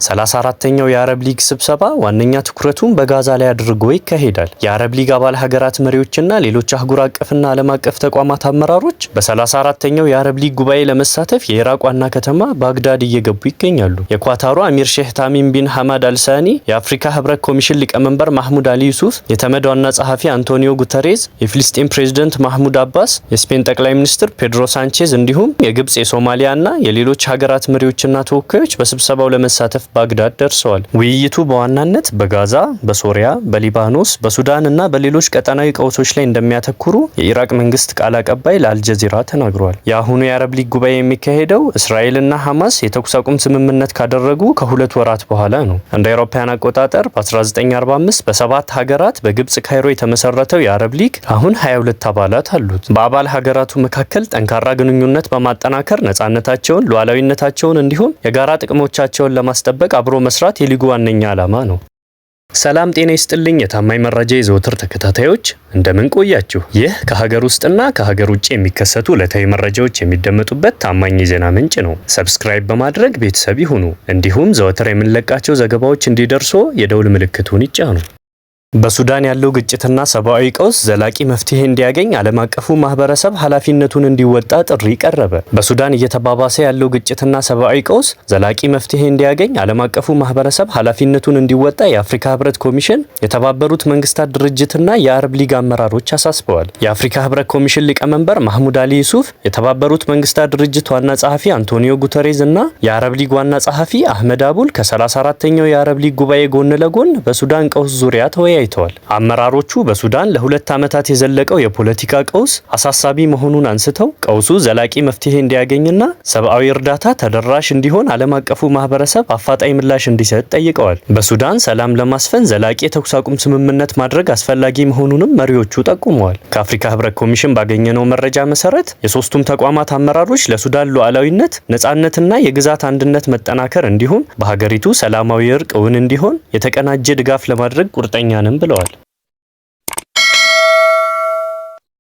34ኛው የአረብ ሊግ ስብሰባ ዋነኛ ትኩረቱን በጋዛ ላይ አድርጎ ይካሄዳል። የአረብ ሊግ አባል ሀገራት መሪዎችና ሌሎች አህጉር አቀፍና ዓለም አቀፍ ተቋማት አመራሮች በ34ኛው የአረብ ሊግ ጉባኤ ለመሳተፍ የኢራቅ ዋና ከተማ ባግዳድ እየገቡ ይገኛሉ። የኳታሩ አሚር ሼህ ታሚም ቢን ሐማድ አልሳኒ፣ የአፍሪካ ህብረት ኮሚሽን ሊቀመንበር ማህሙድ አሊ ዩሱፍ፣ የተመድ ዋና ጸሐፊ አንቶኒዮ ጉተሬዝ፣ የፊልስጤን ፕሬዝዳንት ማህሙድ አባስ፣ የስፔን ጠቅላይ ሚኒስትር ፔድሮ ሳንቼዝ እንዲሁም የግብጽ የሶማሊያና የሌሎች ሀገራት መሪዎችና ተወካዮች በስብሰባው ለመሳተፍ ባግዳድ ደርሰዋል። ውይይቱ በዋናነት በጋዛ፣ በሶሪያ፣ በሊባኖስ፣ በሱዳን እና በሌሎች ቀጠናዊ ቀውሶች ላይ እንደሚያተኩሩ የኢራቅ መንግስት ቃል አቀባይ ለአልጀዚራ ተናግረዋል። የአሁኑ የአረብ ሊግ ጉባኤ የሚካሄደው እስራኤልና ሐማስ የተኩስ አቁም ስምምነት ካደረጉ ከ2 ወራት በኋላ ነው። እንደ አውሮፓውያን አቆጣጠር በ1945 በ7 ሀገራት በግብጽ ካይሮ የተመሰረተው የአረብ ሊግ አሁን 22 አባላት አሉት። በአባል ሀገራቱ መካከል ጠንካራ ግንኙነት በማጠናከር ነጻነታቸውን፣ ሉዓላዊነታቸውን እንዲሁም የጋራ ጥቅሞቻቸውን ለማስጠበቅ አብሮ መስራት የሊጉ ዋነኛ ዓላማ ነው። ሰላም ጤና ይስጥልኝ የታማኝ መረጃ የዘወትር ተከታታዮች እንደምን ቆያችሁ? ይህ ከሀገር ውስጥና ከሀገር ውጭ የሚከሰቱ ዕለታዊ መረጃዎች የሚደመጡበት ታማኝ የዜና ምንጭ ነው። ሰብስክራይብ በማድረግ ቤተሰብ ይሁኑ። እንዲሁም ዘወትር የምንለቃቸው ዘገባዎች እንዲደርሱ የደውል ምልክቱን ይጫኑ። በሱዳን ያለው ግጭትና ሰብአዊ ቀውስ ዘላቂ መፍትሄ እንዲያገኝ ዓለም አቀፉ ማህበረሰብ ኃላፊነቱን እንዲወጣ ጥሪ ቀረበ። በሱዳን እየተባባሰ ያለው ግጭትና ሰብአዊ ቀውስ ዘላቂ መፍትሄ እንዲያገኝ ዓለም አቀፉ ማህበረሰብ ኃላፊነቱን እንዲወጣ የአፍሪካ ህብረት ኮሚሽን፣ የተባበሩት መንግስታት ድርጅትና የአረብ ሊግ አመራሮች አሳስበዋል። የአፍሪካ ህብረት ኮሚሽን ሊቀመንበር ማህሙድ አሊ ዩሱፍ፣ የተባበሩት መንግስታት ድርጅት ዋና ጸሐፊ አንቶኒዮ ጉተሬዝ እና የአረብ ሊግ ዋና ጸሐፊ አህመድ አቡል ከ34ኛው የአረብ ሊግ ጉባኤ ጎን ለጎን በሱዳን ቀውስ ዙሪያ ተወያይተዋል። አመራሮቹ በሱዳን ለ2 ዓመታት የዘለቀው የፖለቲካ ቀውስ አሳሳቢ መሆኑን አንስተው ቀውሱ ዘላቂ መፍትሄ እንዲያገኝና ሰብአዊ እርዳታ ተደራሽ እንዲሆን ዓለም አቀፉ ማህበረሰብ አፋጣኝ ምላሽ እንዲሰጥ ጠይቀዋል። በሱዳን ሰላም ለማስፈን ዘላቂ የተኩስ አቁም ስምምነት ማድረግ አስፈላጊ መሆኑንም መሪዎቹ ጠቁመዋል። ከአፍሪካ ህብረት ኮሚሽን ባገኘነው መረጃ መሰረት የሶስቱም ተቋማት አመራሮች ለሱዳን ሉዓላዊነት፣ ነጻነትና የግዛት አንድነት መጠናከር እንዲሁም በሀገሪቱ ሰላማዊ እርቅ እውን እንዲሆን የተቀናጀ ድጋፍ ለማድረግ ቁርጠኛ ነን ብለዋል።